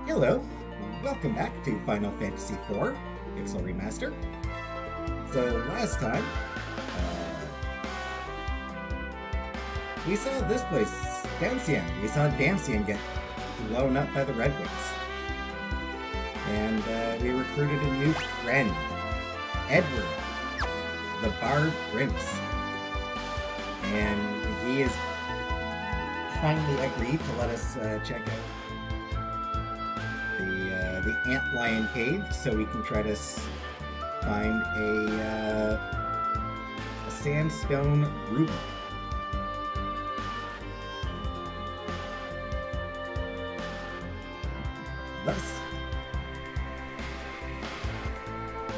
Hello, welcome back to Final Fantasy IV Pixel Remaster. So last time, we saw this place, Damsian. We saw Damsian get blown up by the Red Wings. And we recruited a new friend, Edward, the Bard Prince. And he has finally agreed to let us check out the antlion cave, so we can try to find a sandstone ruby.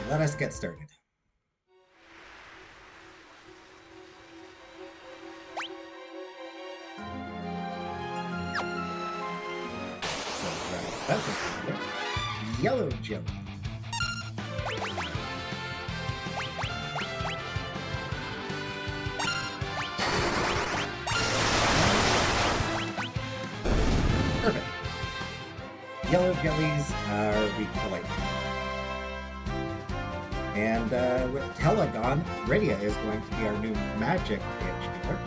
Let us get started. Yellow jelly. Perfect. Yellow jellies are weak to lightning. And with Telegon, Rydia is going to be our new magic bitch dealer.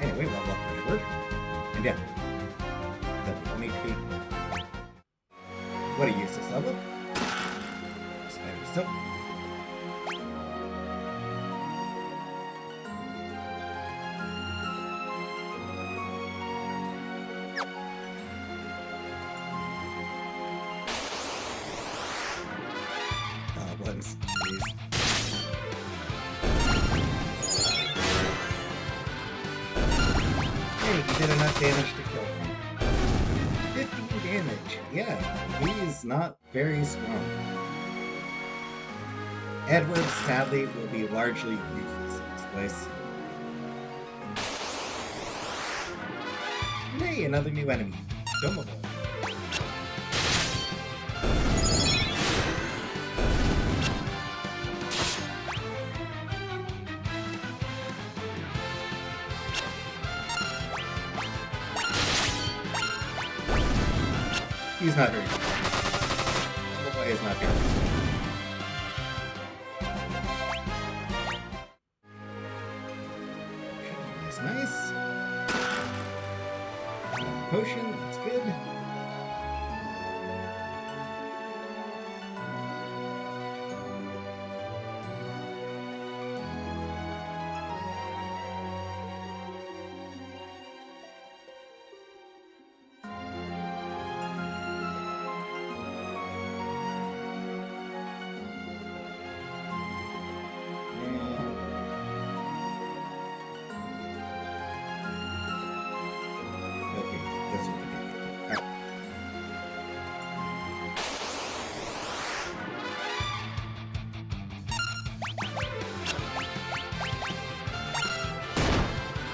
Anyway, level up Edward. And yeah, that will need to be. What a useless level. Still. Goblins. Jeez. Hey, he did enough damage to kill him. 15 damage. Yeah, he's not very strong. Edward, sadly, will be largely useless in this place. Hey, another new enemy. Domovoy. He's not very good. Domovoy is not very good. Nice. Potion, that's good.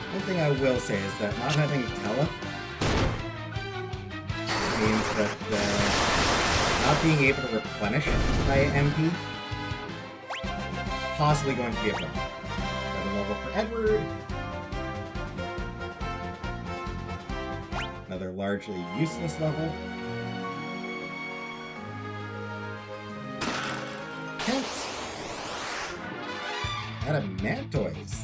One thing I will say is that not having Tele means that not being able to replenish by MP possibly going to be a problem. Another level for Edward. Another largely useless level. Peetz. Adamantoise.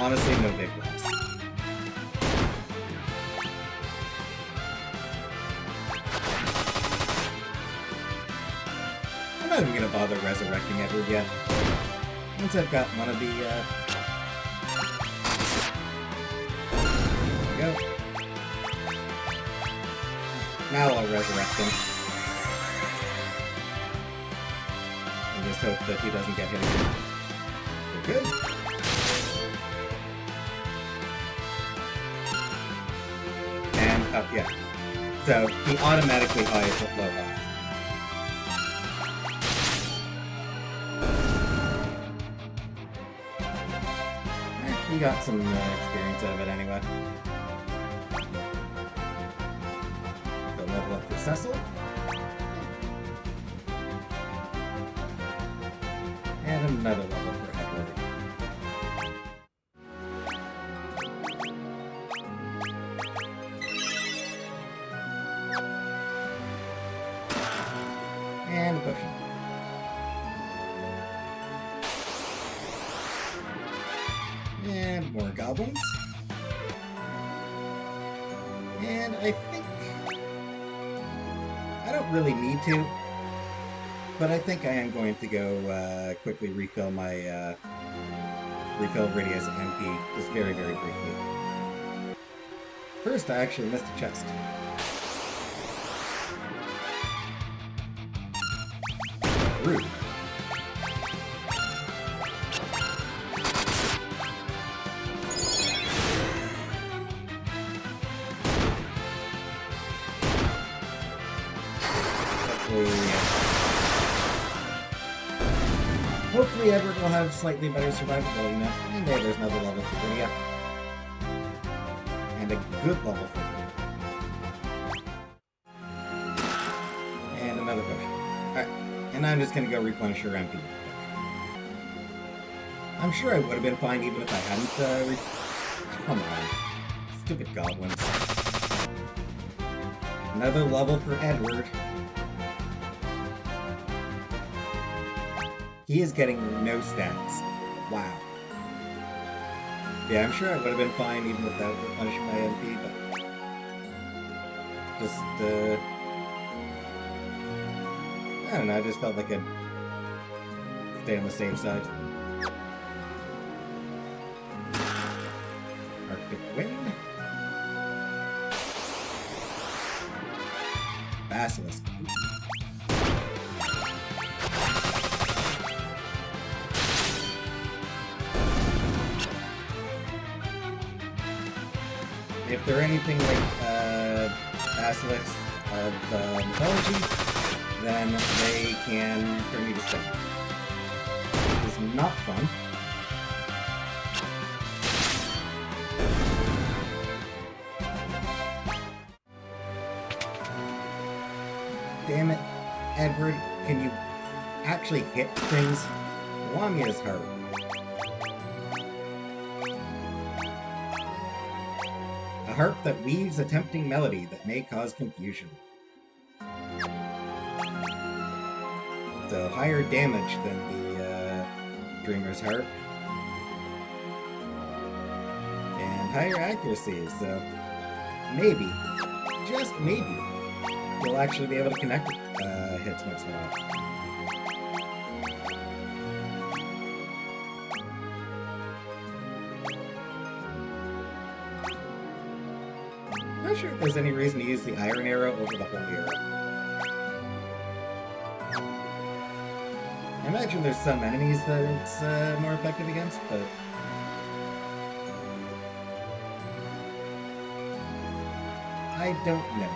Honestly, no big loss. I'm not even gonna bother resurrecting Edward yet. Once I've got one of the, There we go. Now I'll resurrect him. And just hope that he doesn't get hit again. We're good. Yeah. So he automatically hides with low health. He got some experience out of it anyway. So level up for Cecil. Another level for Edward. And a potion. And more goblins. And I think... I don't really need to, but I think I am going to go quickly refill my... refill Rydia's MP, just very, very briefly. First, I actually missed a chest. Rude. Hopefully Edward will have slightly better survivability now. And there's another level for Rydia. And a good level for Rydia. And another potion. Alright, and I'm just gonna go replenish her MP. I'm sure I would have been fine even if I hadn't, Come on. Stupid goblins. Another level for Edward. He is getting no stats. Wow. Yeah, I'm sure I would have been fine even without replenishing my MP, but... just, I don't know, I just felt like I'd stay on the safe side. Arctic Wind. Basilisk. If they're anything like basilisks of mythology, then they can turn you to stone. It's not fun. Damn it, Edward, can you actually hit things? Lamia's hard. A harp that weaves a tempting melody that may cause confusion. So higher damage than the Dreamer's harp. And higher accuracy, so maybe, just maybe, you'll actually be able to connect hits once in a while. I'm not sure if there's any reason to use the iron arrow over the holy arrow. I imagine there's some enemies that it's more effective against, but... I don't know.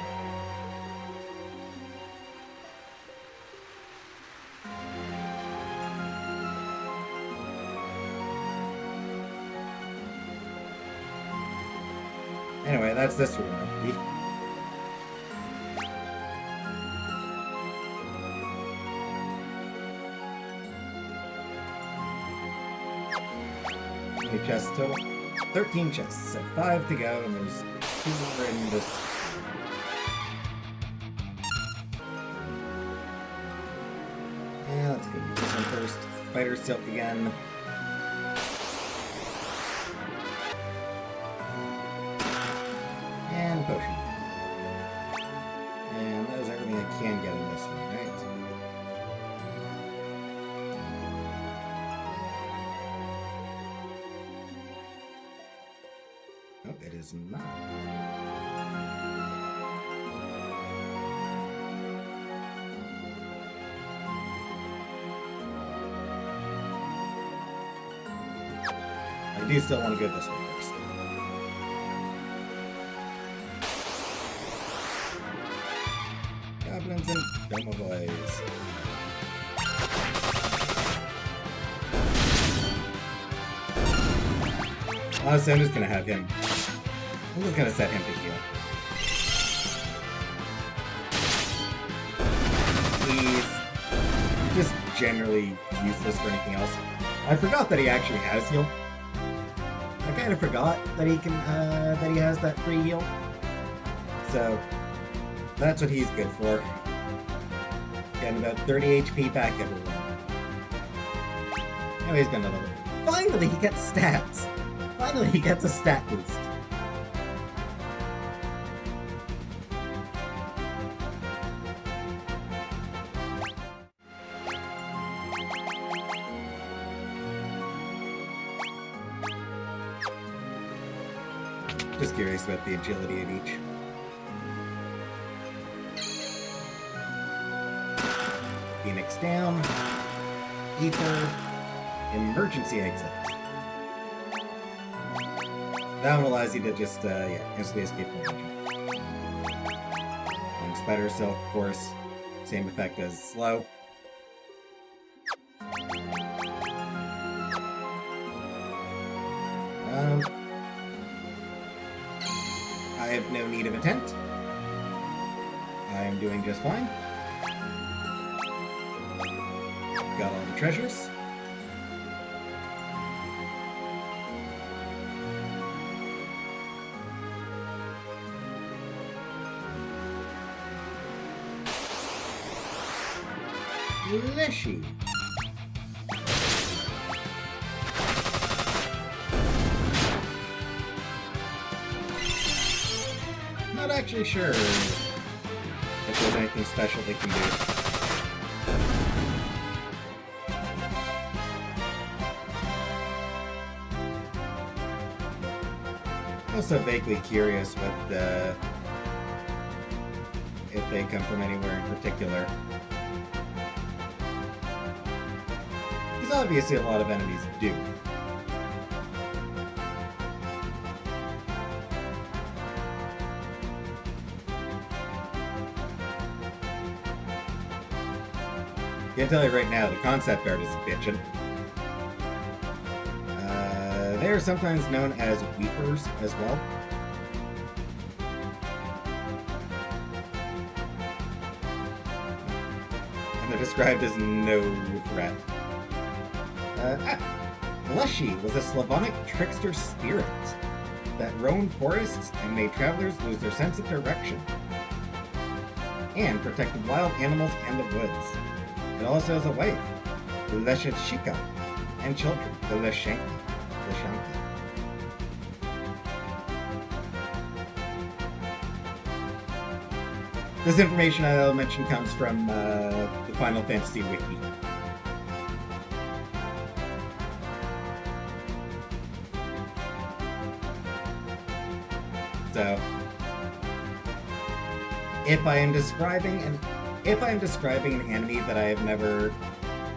Anyway, that's this room. How many chests total? 13 chests, so 5 to go, and there's 2 more in this. Yeah, let's go do this one first. Spider Silk again. And potion. And that is everything I can get in this one, right? Oh, it is not. I do still want to go this way first. Goblins and Doma Boys. Honestly, I'm just gonna have him. I'm just gonna set him to heal. Please. just generally useless for anything else. I forgot that he actually has heal. I kind of forgot that he can, that he has that free heal. So, that's what he's good for. Getting about 30 HP back, everyone. Now he's gonna level. Finally, he gets stats! Finally, he gets a stat boost. Just curious about the agility of each. Phoenix down. Ether. Emergency exit. That one allows you to just, yeah, instantly escape from danger. And Spider Silk, of course, same effect as Slow. I have no need of a tent. I am doing just fine. Got all the treasures. Lishy. Not actually sure if there's anything special they can do. Also vaguely curious what if they come from anywhere in particular. Because obviously a lot of enemies do. I can tell you right now, the concept art is bitchin'. They are sometimes known as weepers as well. And they're described as no threat. Lushy was a Slavonic trickster spirit that roamed forests and made travelers lose their sense of direction, and protected wild animals and the woods. It also has a wife, Leshachika, and children, the Leshanki. This information I'll mention comes from the Final Fantasy Wiki. So, if I am describing an enemy that I have never,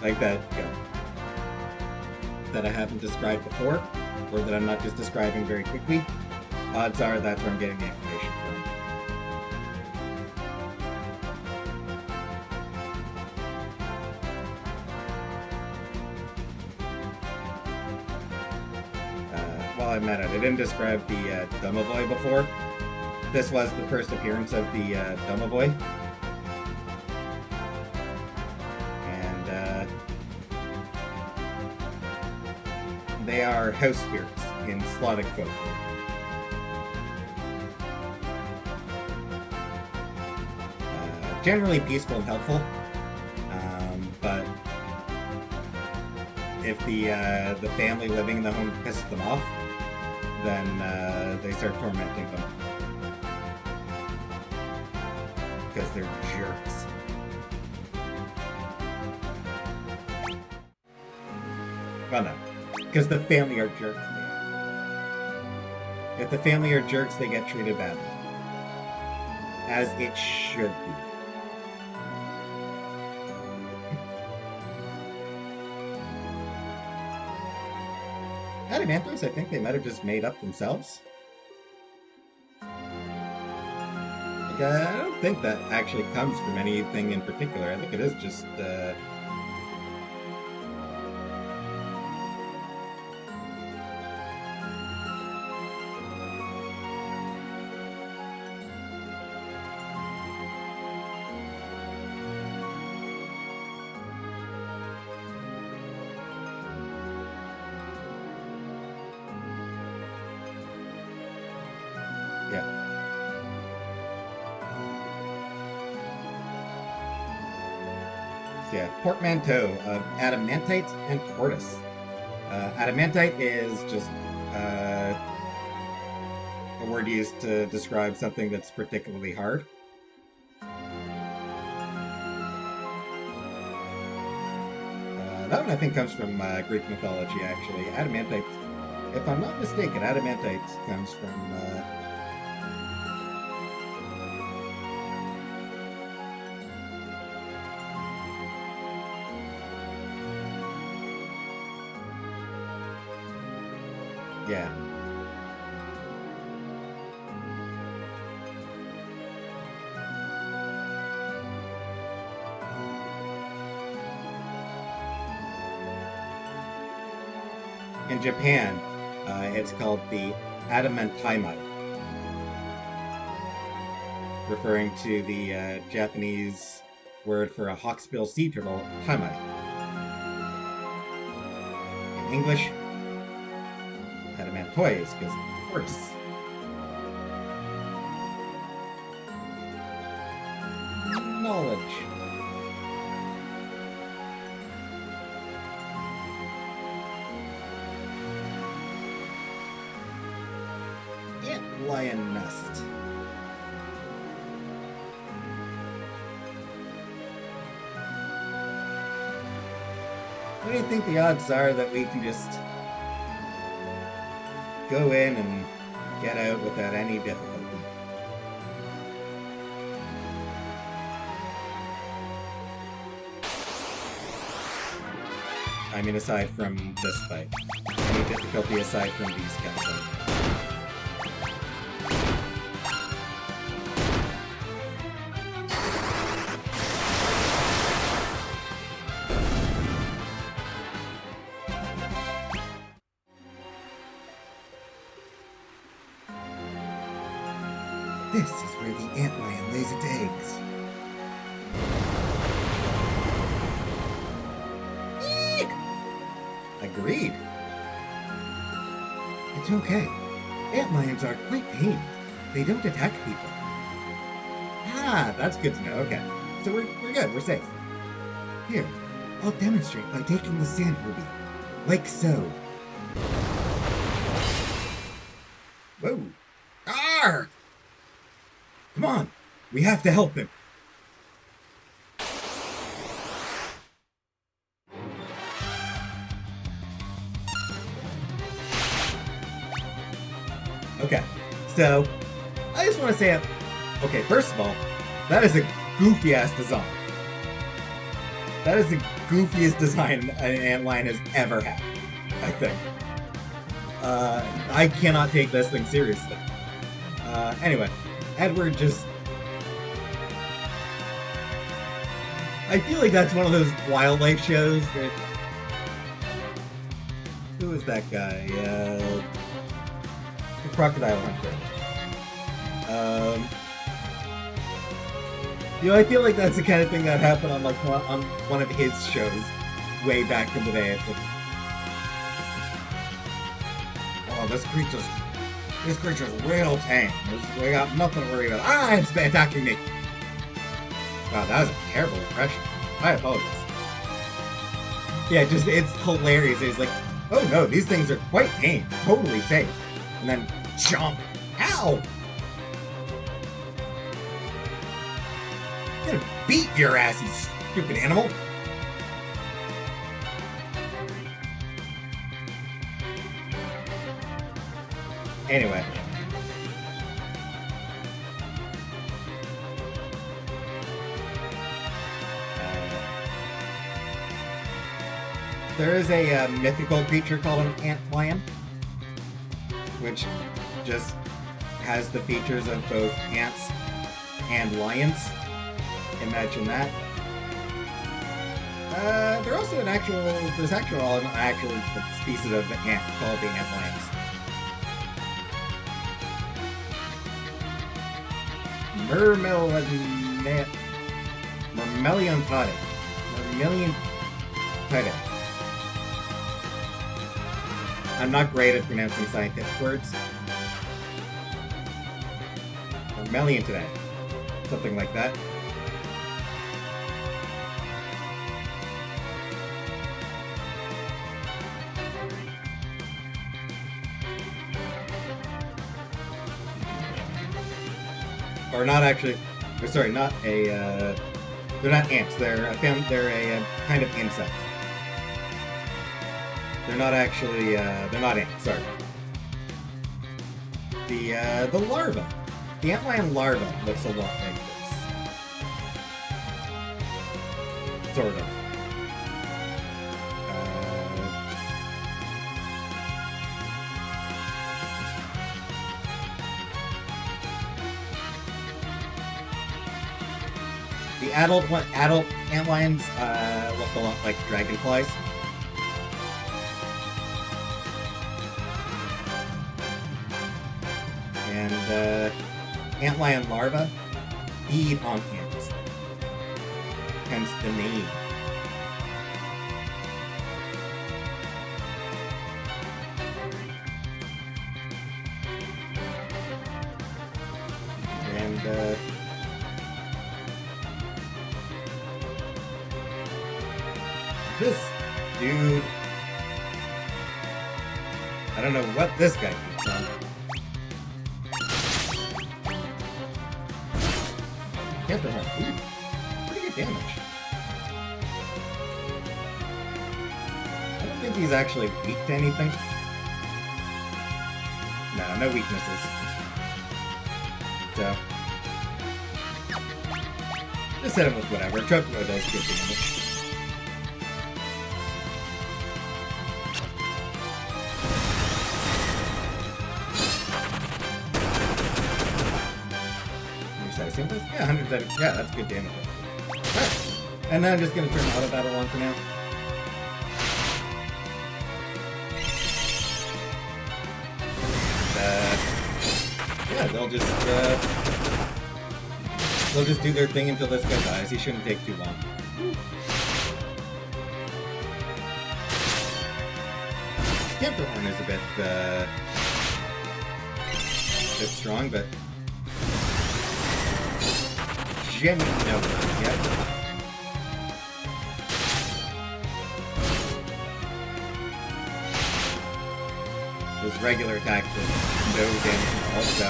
like that, you know, that I haven't described before, or that I'm not just describing very quickly, odds are that's where I'm getting the information from. While I'm at it, I didn't describe the Domovoy before. This was the first appearance of the Domovoy. And they are house spirits in Slavic folklore. Generally peaceful and helpful, but if the family living in the home pisses them off, then they start tormenting them. Because they're jerks. Well, no. Because the family are jerks. If the family are jerks, they get treated badly. As it should be. Adamanthos, I think they might have just made up themselves. Like, I don't think that actually comes from anything in particular. I think it is just, So yeah, portmanteau of adamantite and tortoise. Adamantite is just a word used to describe something that's particularly hard. That one I think comes from Greek mythology, actually. Adamantite, if I'm not mistaken, adamantite comes from yeah. In Japan, it's called the adamantaimai, referring to the Japanese word for a hawksbill sea turtle, taimai. In English, adamantoi is because of tortoise. Knowledge. Antlion nest. What do you think the odds are that we can just go in and get out without any difficulty? I mean, aside from this fight. Any difficulty aside from these guys. This is where the antlion lays its eggs. Eek! Agreed. It's okay. Antlions are quite tame. They don't attack people. Ah, that's good to know. Okay. So we're good. We're safe. Here, I'll demonstrate by taking the sand ruby. Like so. Whoa. Arr! Come on, we have to help him. Okay, so I just want to say, okay, first of all, that is a goofy-ass design. That is the goofiest design an antlion has ever had, I think. I cannot take this thing seriously. Anyway. Edward just... I feel like that's one of those wildlife shows that... Who is that guy? The Crocodile Hunter. I feel like that's the kind of thing that happened on like on one of his shows way back in the day. It's like, oh, this creature's real tame. We got nothing to worry about. Ah, it's attacking me. Wow, that was a terrible impression. I apologize. Yeah, it's hilarious. It's like, oh no, these things are quite tame. Totally safe. And then, jump. Ow! I'm gonna beat your ass, you stupid animal. Anyway. There is a mythical creature called an antlion, which just has the features of both ants and lions. Imagine that. There's also an actual species of ant called the antlions. Mermeliantide. I'm not great at pronouncing scientific words. Mermeliantide. Something like that. or not actually. Or sorry, not a. They're not ants. They're a kind of insect. They're not actually. They're not ants. Sorry. The larva. The antlion larva looks a lot like this. Sort of. The adult antlions look a lot like dragonflies. And antlion larvae feed on ants. Hence the name. And this dude, I don't know what this guy keeps on. Panther Horn, pretty good damage. I don't think he's actually weak to anything. No weaknesses. So, just hit him with whatever. Chocobo does good damage. Yeah, 130. Yeah, that's good damage. Right. And then I'm just going to turn auto battle on for now. Yeah, they'll just do their thing until this guy dies. He shouldn't take too long. Panther Horn is a bit strong, but Jimmy knows yet. His regular attack did no damage at all, so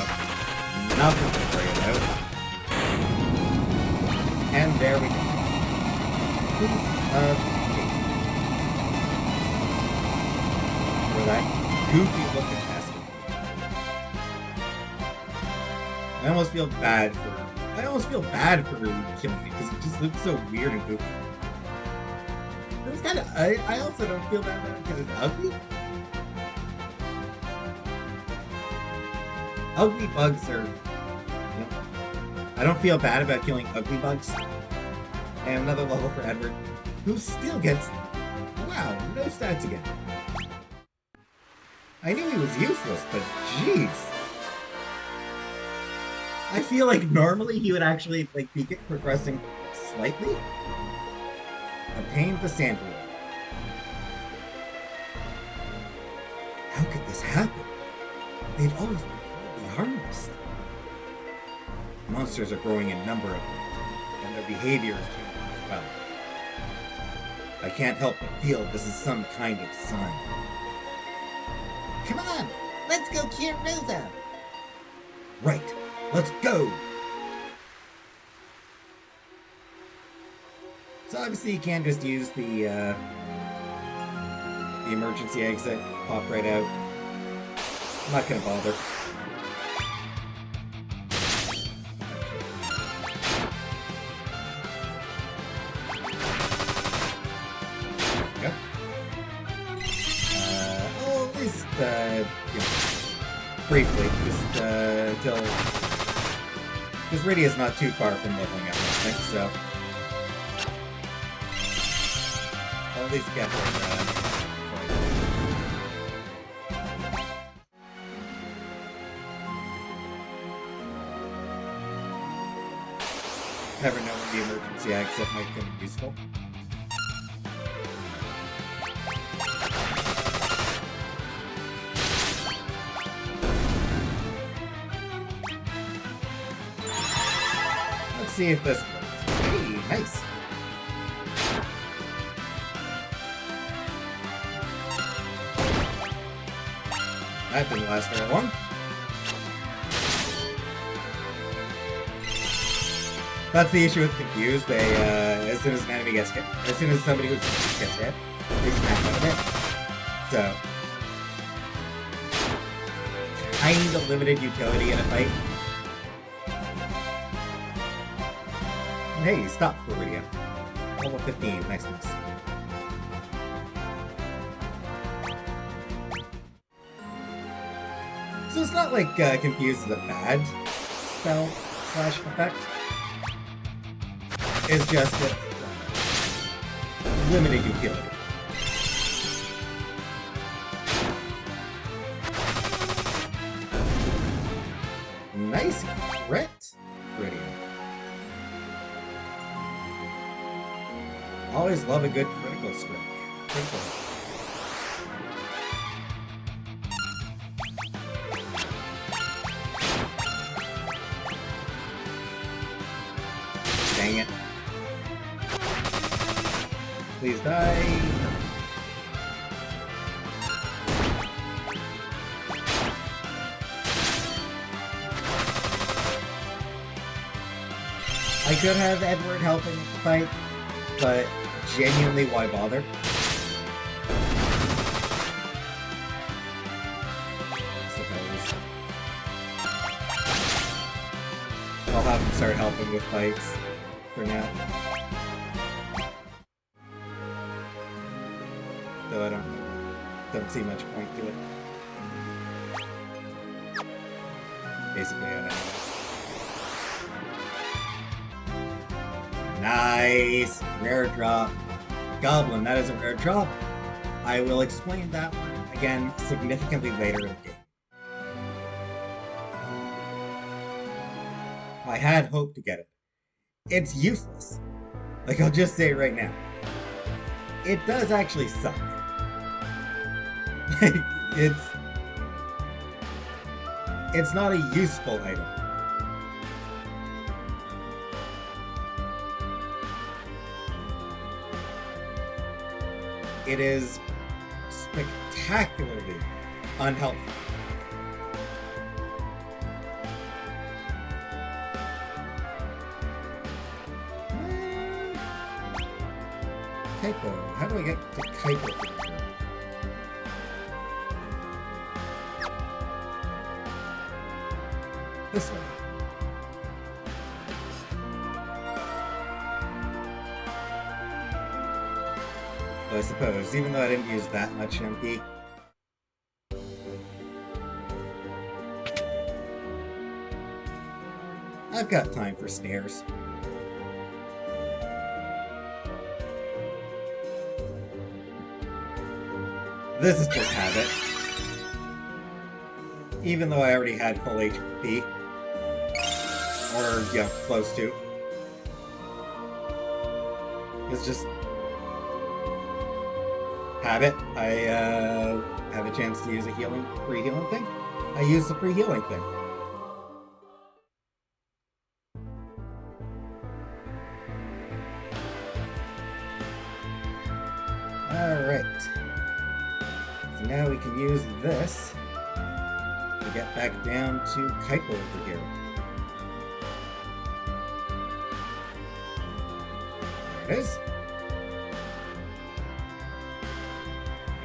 nothing to worry about. And there we go. For that goofy looking bastard. I almost feel bad for killing me because it just looks so weird and goofy. It was kind of. I also don't feel bad about it because it's ugly. Ugly bugs are. I don't feel bad about killing ugly bugs. And another level for Edward, who still gets. Wow, no stats again. I knew he was useless, but jeez. I feel like normally he would actually be progressing slightly. Obtained the sample. How could this happen? They've always been totally harmless. Monsters are growing in number of them, and their behavior is changing as well. I can't help but feel this is some kind of sign. Come on, let's go cure Rosa. Right. Let's go! So obviously you can't just use the emergency exit, pop right out. I'm not gonna bother. Yep. Well, at least, briefly, just until. Because Rydia's not too far from leveling up, I think, so. I'll at least get her. Never know when the emergency exit might come useful. Let's see if this works. Hey, nice. That didn't last very long. That's the issue with Confuse. They, as soon as an enemy gets hit, as soon as somebody who's gets hit, they snap out of it. So, kind of limited utility in a fight. And hey, stop, Floridian. Level 15, nice. So it's not like Confuse is a bad spell / effect. It's just that limited utility. Nice crit, Floridian. Always love a good critical strike. Critical. Dang it. Please die. I could have Edward helping the fight, but genuinely, why bother? I suppose. I'll have him start helping with fights for now. Though I don't see much point to it. Basically, I don't know. Nice! Rare drop. Goblin, that is a rare drop. I will explain that one again significantly later in the game. I had hoped to get it. It's useless. Like, I'll just say it right now. It does actually suck. Like, it's not a useful item. It is spectacularly unhelpful. Typo. How do I get to Typo? This way. I suppose, even though I didn't use that much MP. I've got time for stairs. This is just habit. Even though I already had full HP. Or, yeah, close to. It's just habit. I have a chance to use a free healing thing. I use the free healing thing. Alright. So now we can use this to get back down to Kuiper over here. There it is.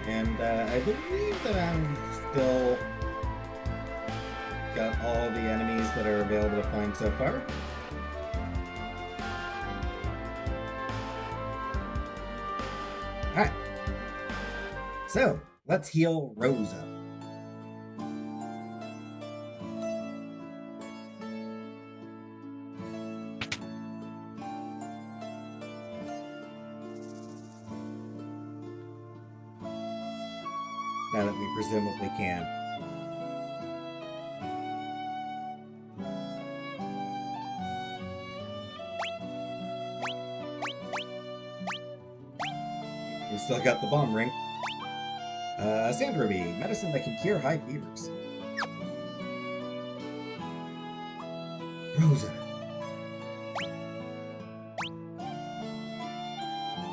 And I believe that I'm still got all the enemies that are available to find so far. Alright. So, let's heal Rosa. Now that we presumably can. We still got the bomb ring. Sandruby, medicine that can cure high fevers. Rosa.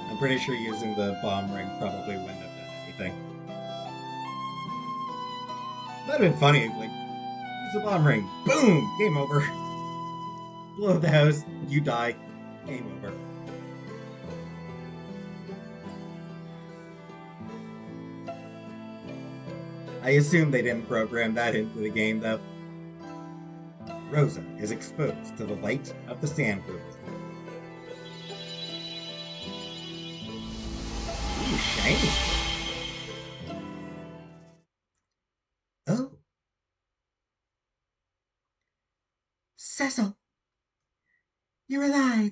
I'm pretty sure using the bomb ring probably wouldn't have done anything. That'd have been funny, like, use the bomb ring, boom, game over. Blow the house, you die. Game over. I assume they didn't program that into the game, though. Rosa is exposed to the light of the sand roof. Ooh, shiny. Oh. Cecil, you're alive.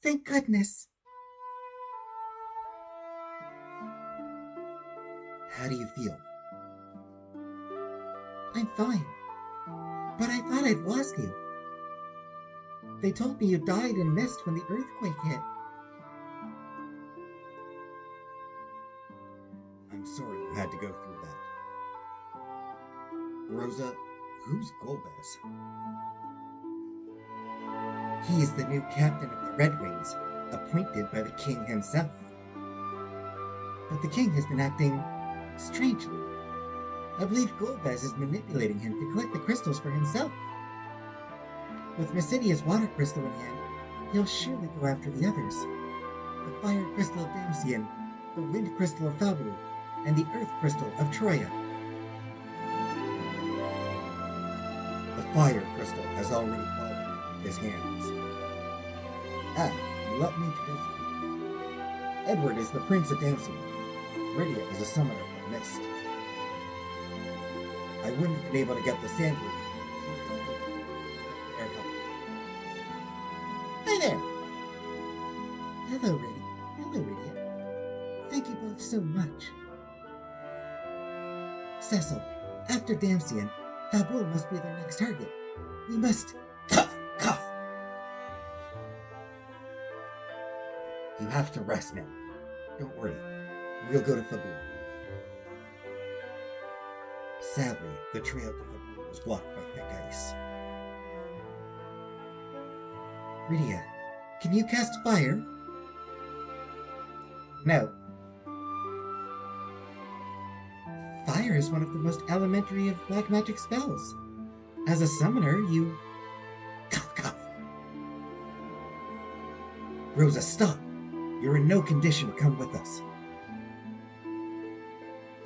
Thank goodness. How do you feel? I'm fine. But I thought I'd lost you. They told me you died in mist when the earthquake hit. I'm sorry you had to go through that. Rosa, who's Golbez? He's the new captain of the Red Wings, appointed by the king himself. But the king has been acting strangely. I believe Golbez is manipulating him to collect the crystals for himself. With Mysidia's water crystal in hand, he'll surely go after the others. The fire crystal of Damsian, the wind crystal of Fabu, and the earth crystal of Troya. The fire crystal has already fallen into his hands. Ah, you let me introduce you. Edward is the Prince of Damsian. Rydia is a summoner from Mist. I wouldn't have been able to get the sand roof. Hi there! Hello, Rydia. Thank you both so much. Cecil, after Damsian, Fabul must be their next target. We must... Cough! Cough! You have to rest now. Don't worry. We'll go to Fabul. Sadly, the trail to Fabul was blocked by thick ice. Rydia, can you cast fire? No. Fire is one of the most elementary of black magic spells. As a summoner, you... Cough, cough. Rosa, stop. You're in no condition to come with us.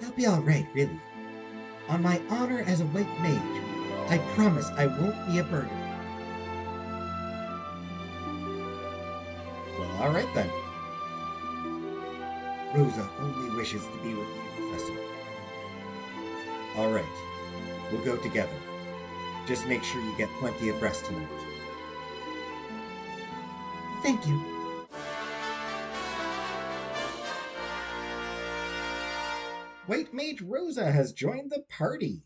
I'll be all right, really. On my honor as a white mage, I promise I won't be a burden. Well, all right then. Rosa only wishes to be with you, Professor. All right. We'll go together. Just make sure you get plenty of rest tonight. Thank you. White Mage Rosa has joined the party.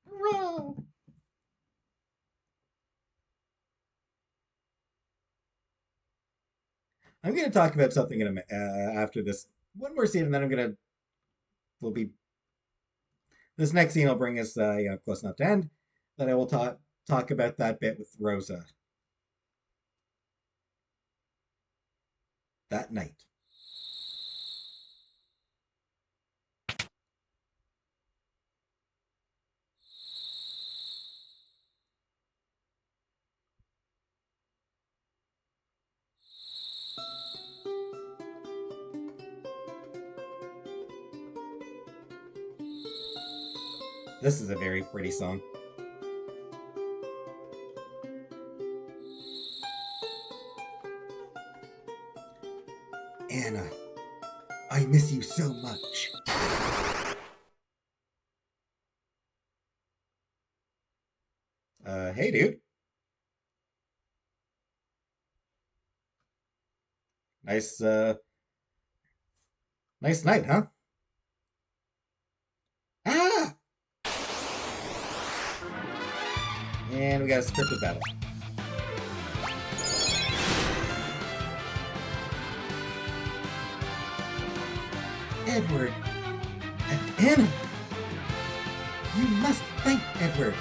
Hurrah! I'm going to talk about something in after this. One more scene, and then this next scene will bring us close enough to end that I will talk about that bit with Rosa. That night. This is a very pretty song. Anna, I miss you so much. Hey, dude. Nice night, huh? Ah! And we got a scripted battle. Edward. Anna. You must thank Edward.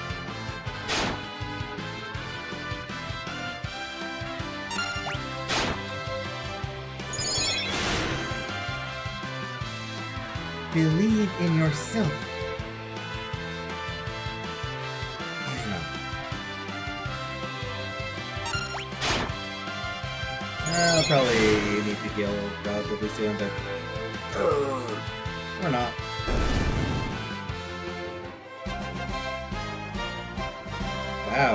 Believe in yourself. Anna. I'll probably need to heal relatively soon, but... or not. Wow,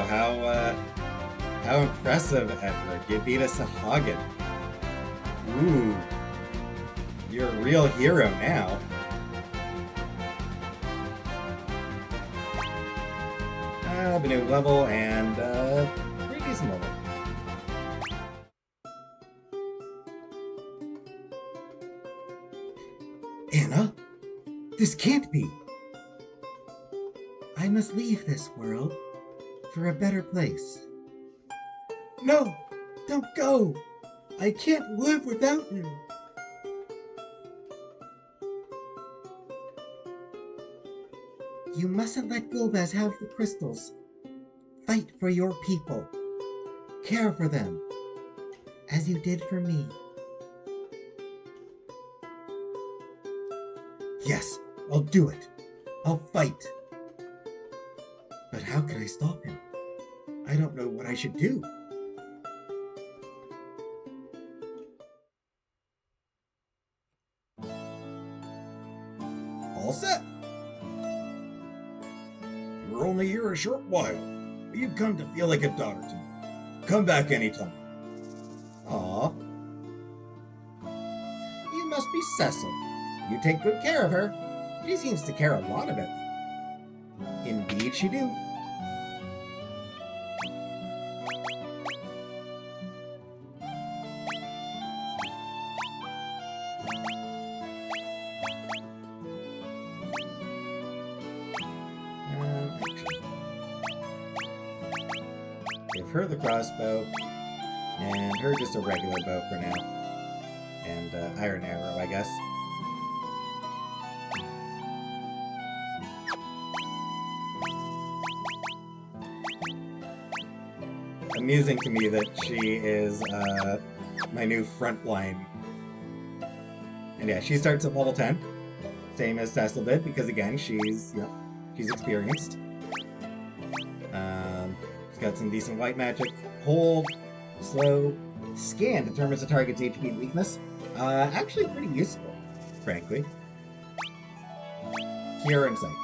how impressive, Edward. You beat a Sahagin. Ooh. You're a real hero now. A new level and pretty decent level. Anna, this can't be. I must leave this world for a better place. No, don't go. I can't live without you. You mustn't let Gulbez have the crystals. Fight for your people. Care for them, as you did for me. Yes, I'll do it. I'll fight. But how can I stop him? I don't know what I should do. All set. You were only here a short while, but you've come to feel like a daughter to me. Come back anytime. Aw. You must be Cecil. You take good care of her. She seems to care a lot about you. Indeed she do. Give her the crossbow, and her just a regular bow for now. And iron arrow, I guess. Amusing to me that she is my new frontline. And yeah, she starts at level 10, same as Cecil did, because again, she's experienced. She's got some decent white magic. Hold, slow, scan determines the target's HP and weakness. Actually pretty useful, frankly. Cure Insight.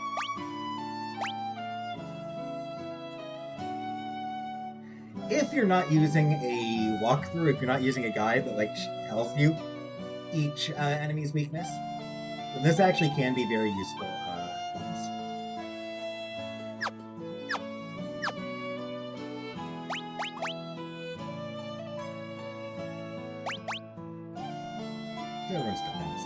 If you're not using a walkthrough, if you're not using a guide that tells you each enemy's weakness, then this actually can be very useful. Everyone's defense.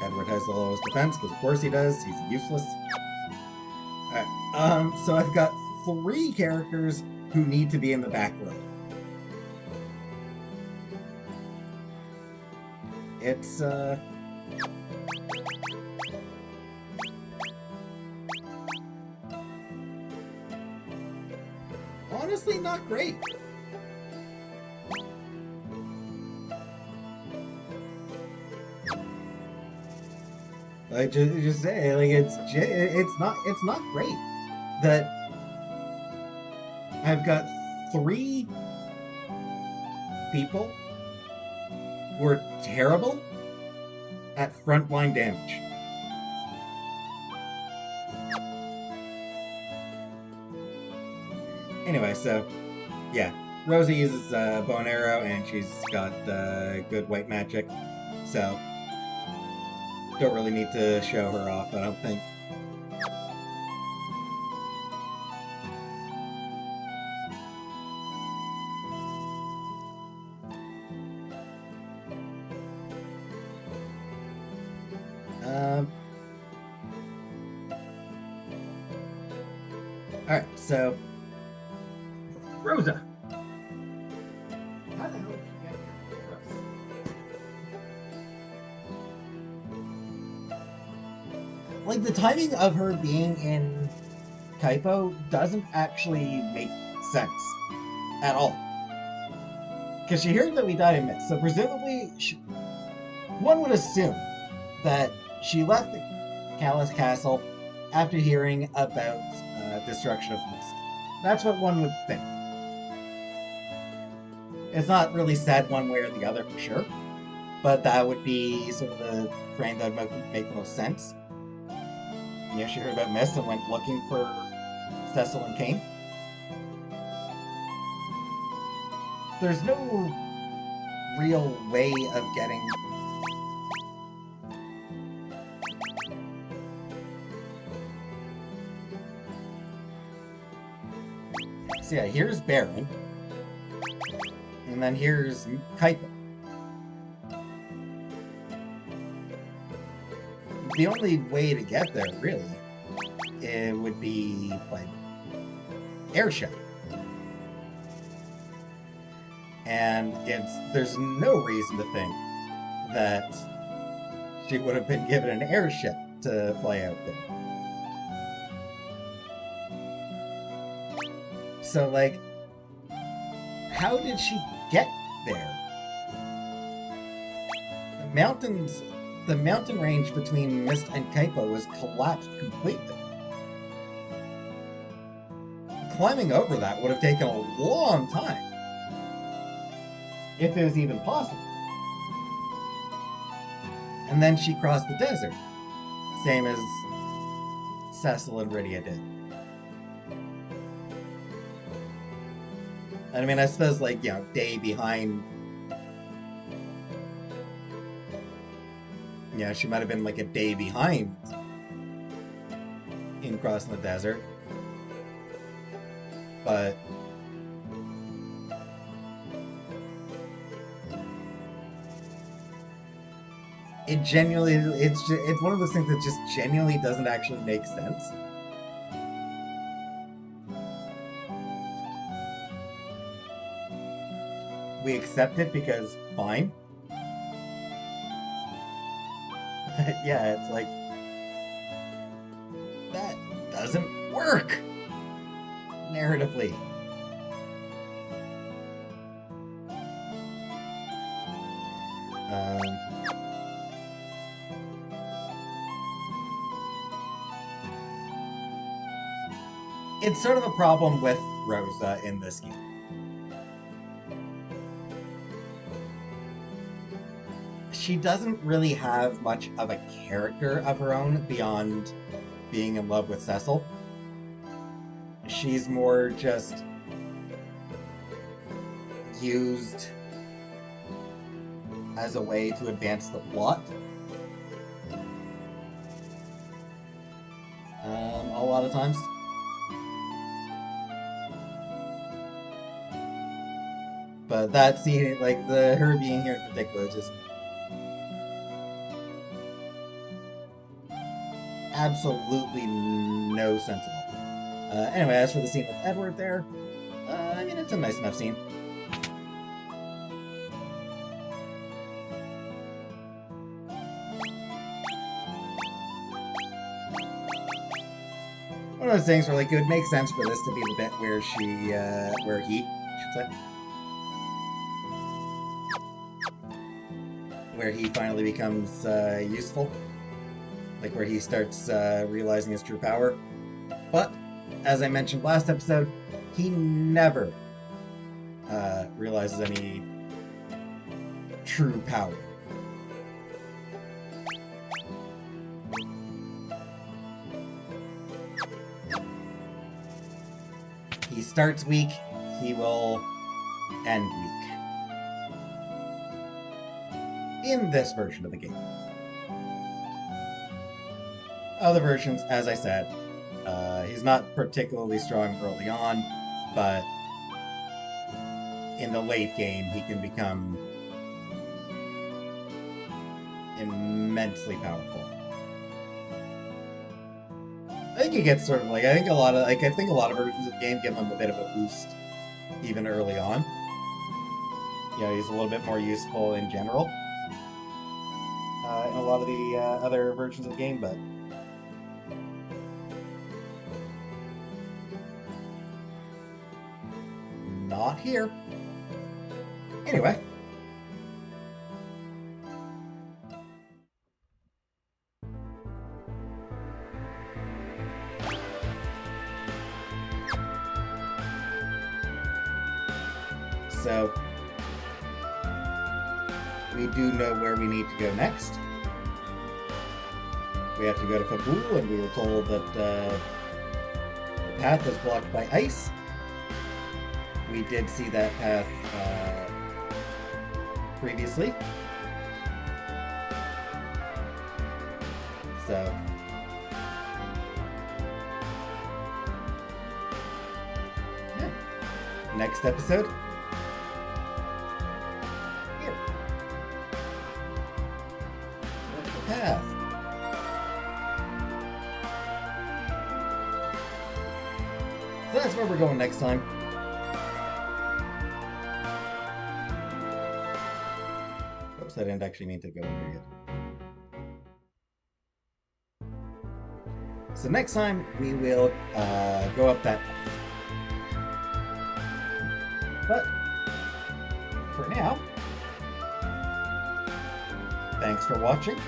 Edward has the lowest defense, because of course he does. He's useless. Alright, so I've got 3 characters who need to be in the back row. It's, honestly not great. Just say, it's not great that I've got 3 people who are terrible at frontline damage. Anyway, so yeah, Rosa uses bow and arrow, and she's got good white magic, so don't really need to show her off, I don't think. Alright, so Rosa. How the hell did you get here? The timing of her being in Kaipo doesn't actually make sense at all. because she heard that we died in Mist, so presumably one would assume that she left the Callus Castle after hearing about destruction of Mist. That's what one would think. It's not really said one way or the other for sure, but that would be sort of the frame that would make the most sense. Yeah, she heard about Mist and went looking for Cecil and Cain. There's no real way of getting... So yeah, here's Baron. And then here's Kuiper. The only way to get there, really, it would be by airship. And there's no reason to think that she would have been given an airship to fly out there. So, like, how did she get there? The mountain range between Mist and Kaipo was collapsed completely. Climbing over that would have taken a long time. If it was even possible. And then she crossed the desert. Same as Cecil and Rydia did. I mean, I suppose, like, you know, day behind... Yeah, she might have been, like, a day behind in crossing the desert. But... it's one of those things that just genuinely doesn't actually make sense. We accept it because fine. Yeah, it's like that doesn't work narratively. It's sort of a problem with Rosa in this game. She doesn't really have much of a character of her own beyond being in love with Cecil. She's more just used as a way to advance the plot. A lot of times. But that scene, like, her being here in particular, just absolutely no sense at all. Anyway, as for the scene with Edward there, I mean, it's a nice enough scene. One of those things where, like, it would make sense for this to be the bit where where he, should say, where he finally becomes useful. Like, where he starts realizing his true power. But, as I mentioned last episode, he never realizes any true power. He starts weak, he will end weak. In this version of the game. Other versions, as I said, he's not particularly strong early on, but in the late game, he can become immensely powerful. I think he gets sort of like, I think a lot of versions of the game give him a bit of a boost even early on. You know, he's a little bit more useful in general in a lot of the other versions of the game, but not here. Anyway. So, we do know where we need to go next. We have to go to Fabul, and we were told that the path is blocked by ice. We did see that path previously. So, yeah. Next episode. Here. There's the path. So that's where we're going next time. Oops, I didn't actually mean to go in here yet. So next time we will go up that path. But for now, thanks for watching,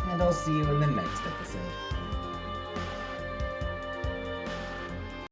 and I'll see you in the next episode.